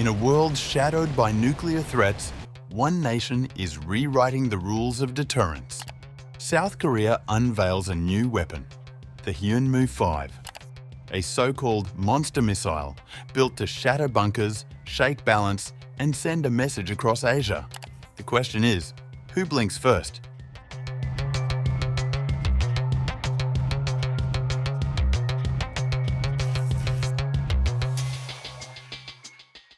In a world shadowed by nuclear threats, one nation is rewriting the rules of deterrence. South Korea unveils a new weapon, the Hyunmoo-5, a so-called monster missile built to shatter bunkers, shake balance, and send a message across Asia. The question is, who blinks first?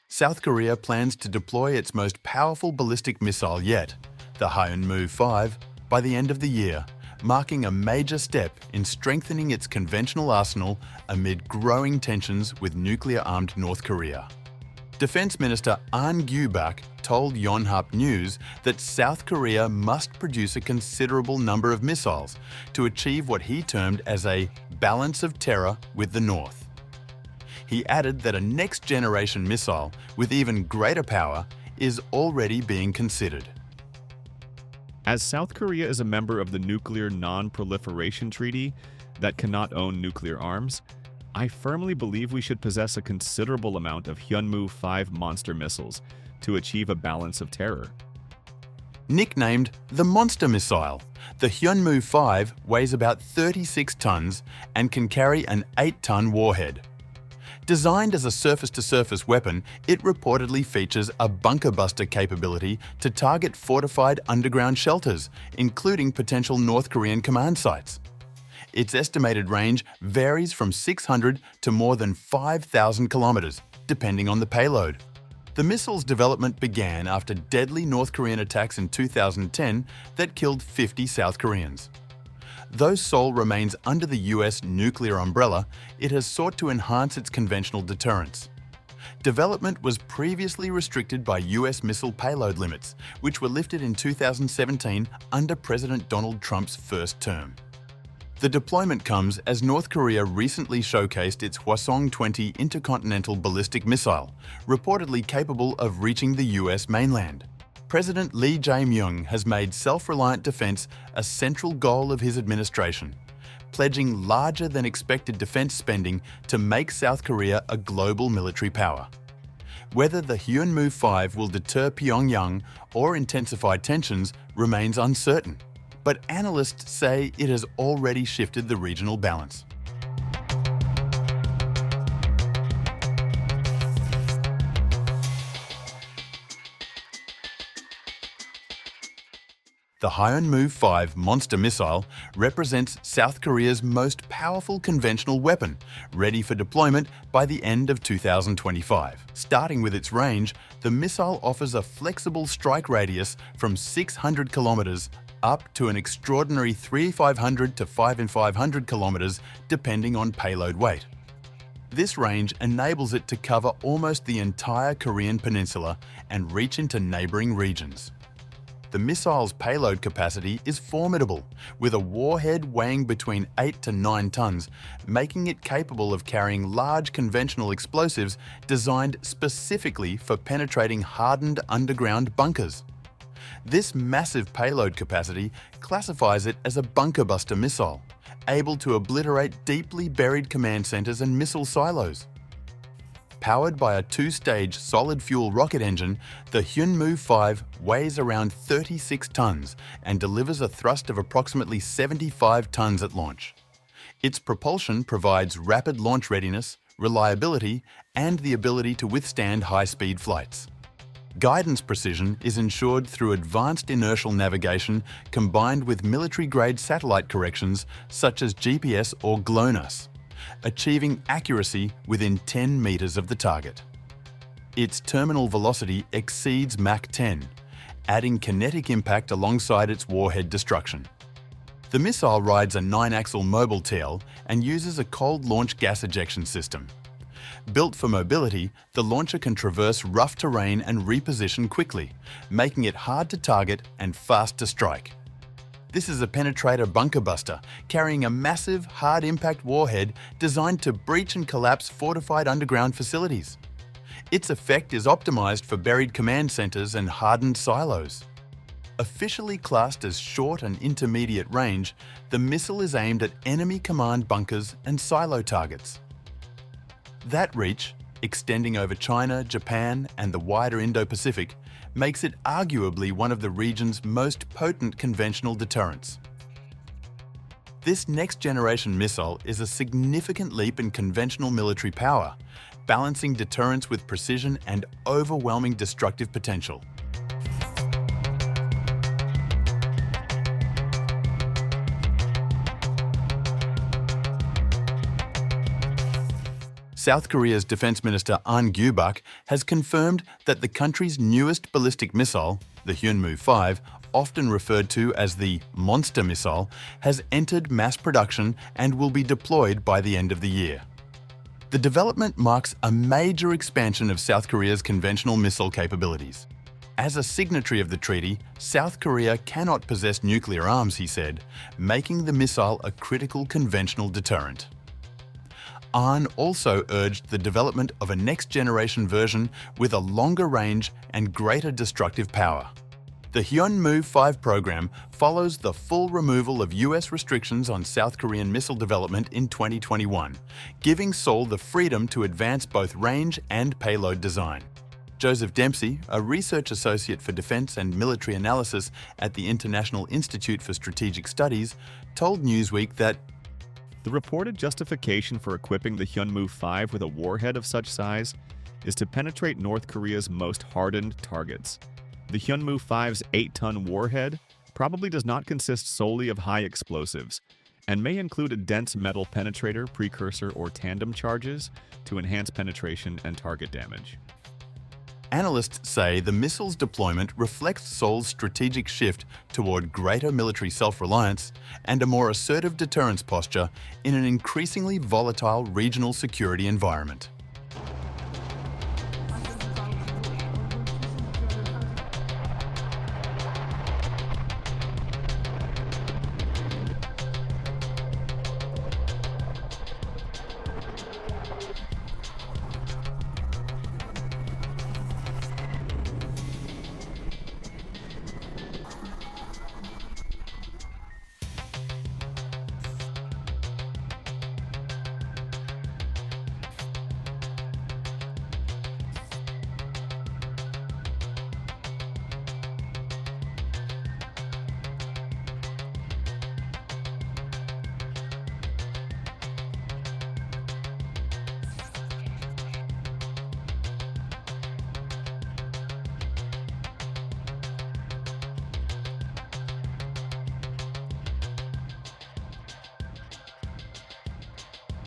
South Korea plans to deploy its most powerful ballistic missile yet, the Hyunmoo-5, by the end of the year, marking a major step in strengthening its conventional arsenal amid growing tensions with nuclear-armed North Korea. Defense Minister Ahn Gyu-back told Yonhap News that South Korea must produce a considerable number of missiles to achieve what he termed as a balance of terror with the North. He added that a next-generation missile with even greater power is already being considered. As South Korea is a member of the Nuclear Non-Proliferation Treaty that cannot own nuclear arms, I firmly believe we should possess a considerable amount of Hyunmoo-5 monster missiles to achieve a balance of terror. Nicknamed the Monster Missile, the Hyunmoo-5 weighs about 36 tons and can carry an 8-ton warhead. Designed as a surface-to-surface weapon, it reportedly features a bunker buster capability to target fortified underground shelters, including potential North Korean command sites. Its estimated range varies from 600 to more than 5,000 kilometers, depending on the payload. The missile's development began after deadly North Korean attacks in 2010 that killed 50 South Koreans. Though Seoul remains under the US nuclear umbrella, it has sought to enhance its conventional deterrence. Development was previously restricted by US missile payload limits, which were lifted in 2017 under President Donald Trump's first term. The deployment comes as North Korea recently showcased its Hwasong-20 intercontinental ballistic missile, reportedly capable of reaching the US mainland. President Lee Jae-myung has made self-reliant defense a central goal of his administration, pledging larger than expected defense spending to make South Korea a global military power. Whether the Hyunmoo-5 will deter Pyongyang or intensify tensions remains uncertain, but analysts say it has already shifted the regional balance. The Hyunmoo-5 monster missile represents South Korea's most powerful conventional weapon, ready for deployment by the end of 2025. Starting with its range, the missile offers a flexible strike radius from 600 kilometers up to an extraordinary 3,500 to 5,500 kilometers, depending on payload weight. This range enables it to cover almost the entire Korean peninsula and reach into neighboring regions. The missile's payload capacity is formidable, with a warhead weighing between 8 to 9 tons, making it capable of carrying large conventional explosives designed specifically for penetrating hardened underground bunkers. This massive payload capacity classifies it as a bunker buster missile, able to obliterate deeply buried command centers and missile silos. Powered by a 2-stage solid-fuel rocket engine, the Hyunmoo-5 weighs around 36 tons and delivers a thrust of approximately 75 tons at launch. Its propulsion provides rapid launch readiness, reliability, and the ability to withstand high-speed flights. Guidance precision is ensured through advanced inertial navigation combined with military-grade satellite corrections such as GPS or GLONASS, achieving accuracy within 10 meters of the target. Its terminal velocity exceeds Mach 10, adding kinetic impact alongside its warhead destruction. The missile rides a 9-axle mobile tail and uses a cold launch gas ejection system. Built for mobility, the launcher can traverse rough terrain and reposition quickly, making it hard to target and fast to strike. This is a penetrator bunker buster, carrying a massive, hard-impact warhead designed to breach and collapse fortified underground facilities. Its effect is optimized for buried command centers and hardened silos. Officially classed as short and intermediate range, the missile is aimed at enemy command bunkers and silo targets. That reach, extending over China, Japan, and the wider Indo-Pacific, makes it arguably one of the region's most potent conventional deterrents. This next-generation missile is a significant leap in conventional military power, balancing deterrence with precision and overwhelming destructive potential. South Korea's Defense Minister Ahn Gyu-back has confirmed that the country's newest ballistic missile, the Hyunmoo-5, often referred to as the monster missile, has entered mass production and will be deployed by the end of the year. The development marks a major expansion of South Korea's conventional missile capabilities. As a signatory of the treaty, South Korea cannot possess nuclear arms, he said, making the missile a critical conventional deterrent. Ahn also urged the development of a next-generation version with a longer range and greater destructive power. The Hyunmoo-5 program follows the full removal of US restrictions on South Korean missile development in 2021, giving Seoul the freedom to advance both range and payload design. Joseph Dempsey, a research associate for defense and military analysis at the International Institute for Strategic Studies, told Newsweek that the reported justification for equipping the Hyunmoo-5 with a warhead of such size is to penetrate North Korea's most hardened targets. The Hyunmoo-5's 8-ton warhead probably does not consist solely of high explosives and may include a dense metal penetrator, precursor, or tandem charges to enhance penetration and target damage. Analysts say the missile's deployment reflects Seoul's strategic shift toward greater military self-reliance and a more assertive deterrence posture in an increasingly volatile regional security environment.